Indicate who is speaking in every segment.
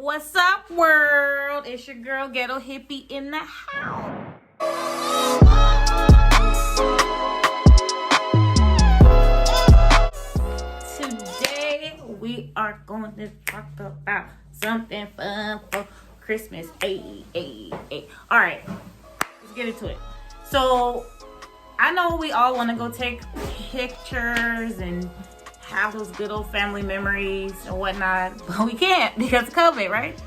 Speaker 1: What's up, world? It's your girl, Ghetto Hippie, in the house. Today, we are going to talk about something fun for Christmas. Ay. All right, let's get into it. So, I know we all want to go take pictures and have those good old family memories and whatnot, but we can't because of COVID, right?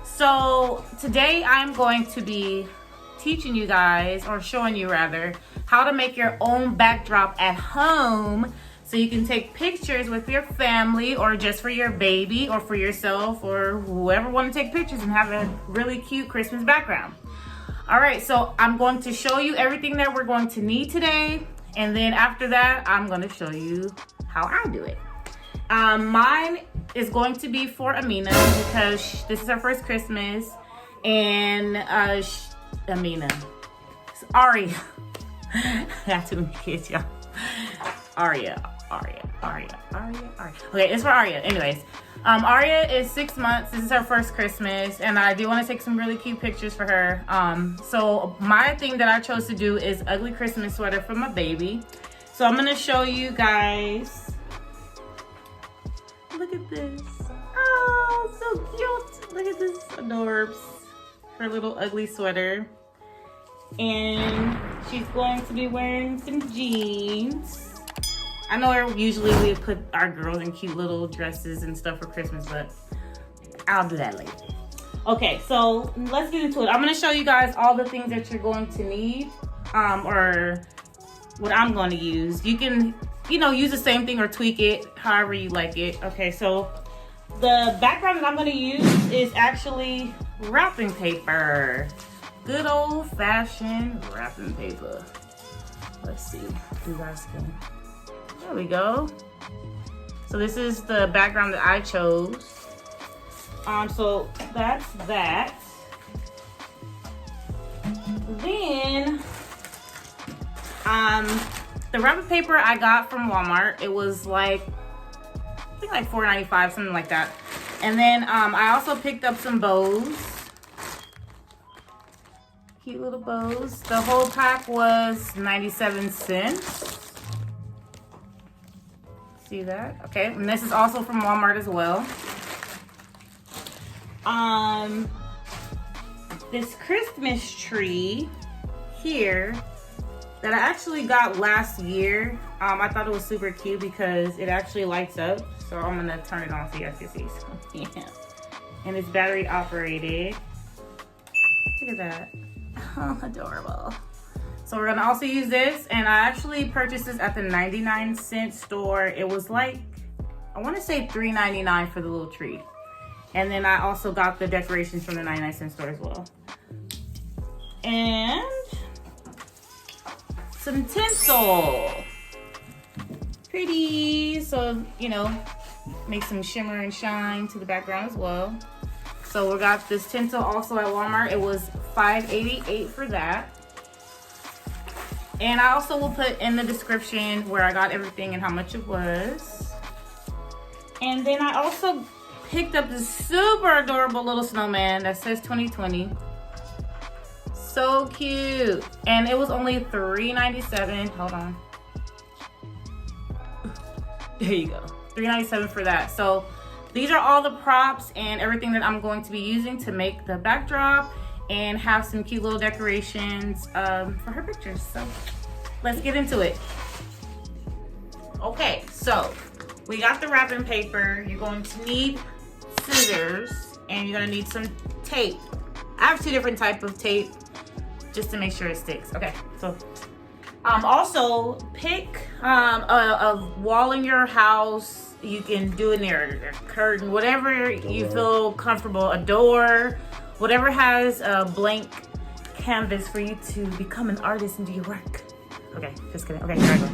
Speaker 1: So today I'm going to be teaching you guys, or showing you rather, how to make your own backdrop at home so you can take pictures with your family, or just for your baby, or for yourself, or whoever want to take pictures and have a really cute Christmas background. All right, so I'm going to show you everything that we're going to need today, and then after that I'm going to show you how I do it. Mine is going to be for Amina because this is her first Christmas, and Amina, it's Aria. I got too many kids, y'all. Aria. Okay, it's for Aria. Anyways, Aria is 6 months. This is her first Christmas, and I do want to take some really cute pictures for her. So my thing that I chose to do is ugly Christmas sweater for my baby. So I'm gonna show you guys. Look at this. Oh, so cute. Look at this adorbs. Her little ugly sweater. And she's going to be wearing some jeans. I know usually we put our girls in cute little dresses and stuff for Christmas, but I'll do that later. Okay, so let's get into it. I'm gonna show you guys all the things that you're going to need, or what I'm going to use. You can, use the same thing or tweak it however you like it. Okay, so the background that I'm going to use is actually wrapping paper. Good old fashioned wrapping paper. Let's see if you guys can. There we go. So this is the background that I chose. So that's that. Then the wrapping paper I got from Walmart. It was I think like $4.95, something like that. And then I also picked up some bows. Cute little bows. The whole pack was 97 cents. See that? Okay, and this is also from Walmart as well. This Christmas tree here that I actually got last year. I thought it was super cute because it actually lights up. So I'm gonna turn it on so you guys can see. Yeah. And it's battery operated. Look at that. Oh, adorable. So we're gonna also use this, and I actually purchased this at the 99-cent store. It was I wanna say $3.99 for the little tree. And then I also got the decorations from the 99-cent store as well. And some tinsel. Pretty, so make some shimmer and shine to the background as well. So we got this tinsel also at Walmart. It was $5.88 for that. And I also will put in the description where I got everything and how much it was. And then I also picked up this super adorable little snowman that says 2020. So cute. And it was only $3.97. Hold on. There you go. $3.97 for that. So these are all the props and everything that I'm going to be using to make the backdrop and have some cute little decorations for her pictures. So let's get into it. Okay, so we got the wrapping paper. You're going to need scissors, and you're gonna need some tape. I have two different types of tape just to make sure it sticks. Okay, so also pick a wall in your house. You can do it near a curtain, whatever you feel comfortable, a door, whatever has a blank canvas for you to become an artist and do your work. Okay, just kidding. Okay, here I go.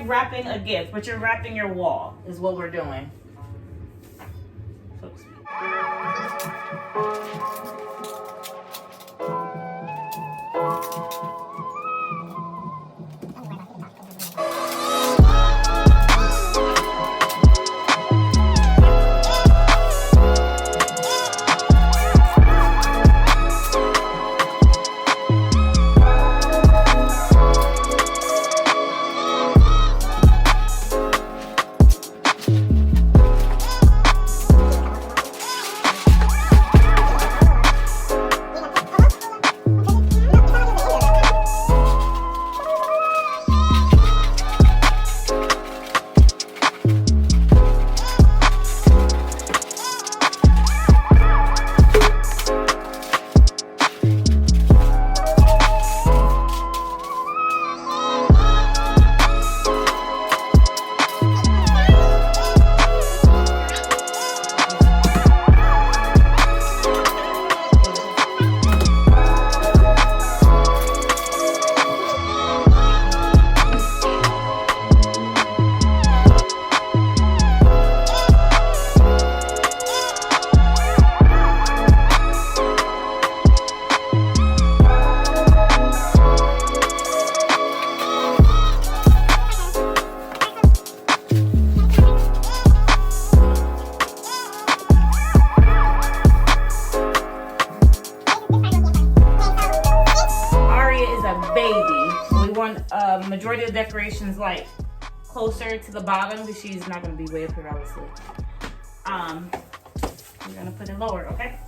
Speaker 1: wrapping a gift, but you're wrapping your wall is what we're doing. Majority of the decorations like closer to the bottom because she's not going to be way up here obviously. We're going to put it lower, okay?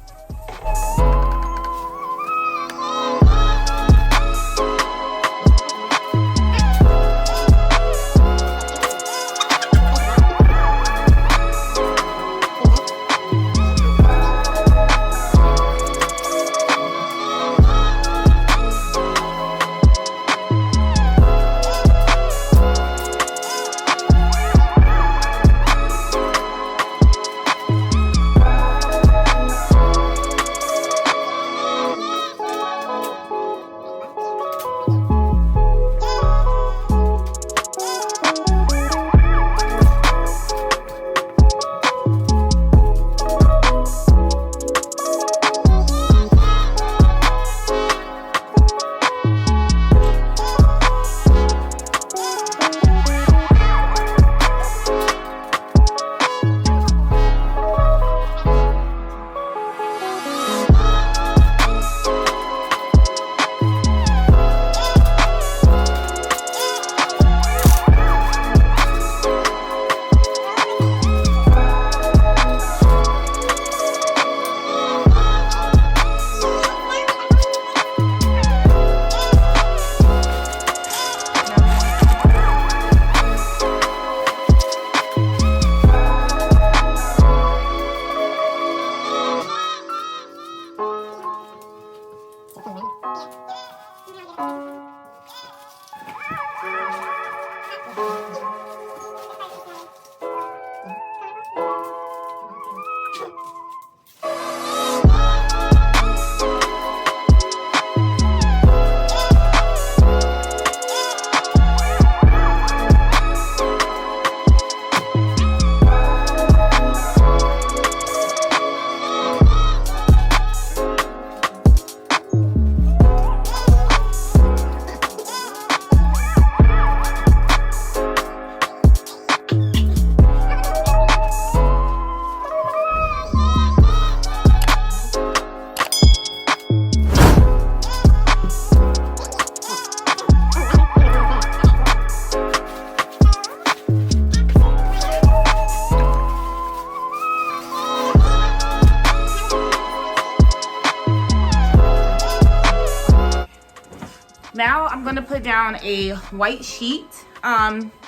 Speaker 1: Now I'm gonna put down a white sheet,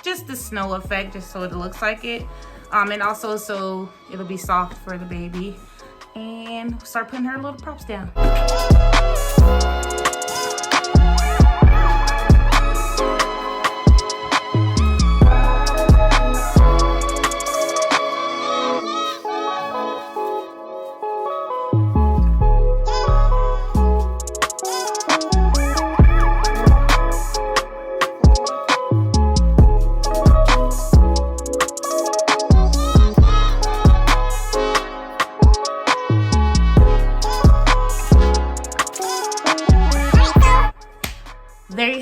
Speaker 1: just the snow effect, just so it looks like it, and also so it'll be soft for the baby. And start putting her little props down.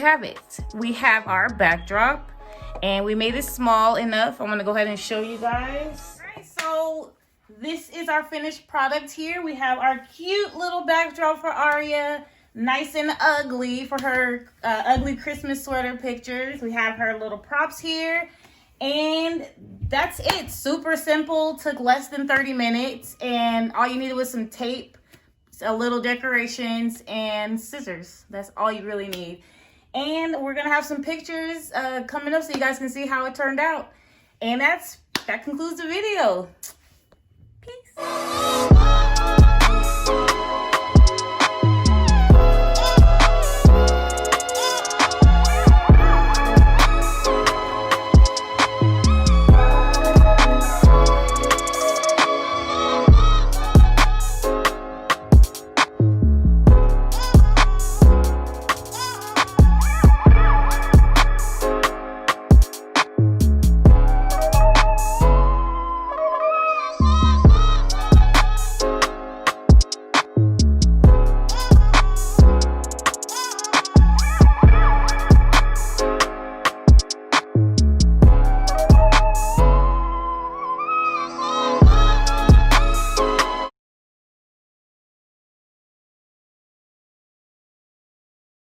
Speaker 1: have it. We have our backdrop, and we made it small enough. I'm gonna go ahead and show you guys. All right, so this is our finished product here. We have our cute little backdrop for Aria, nice and ugly for her ugly Christmas sweater pictures. We have her little props here, and that's it. Super simple, took less than 30 minutes, and all you needed was some tape, a little decorations, and scissors. That's all you really need. And we're gonna have some pictures coming up so you guys can see how it turned out. And that concludes the video.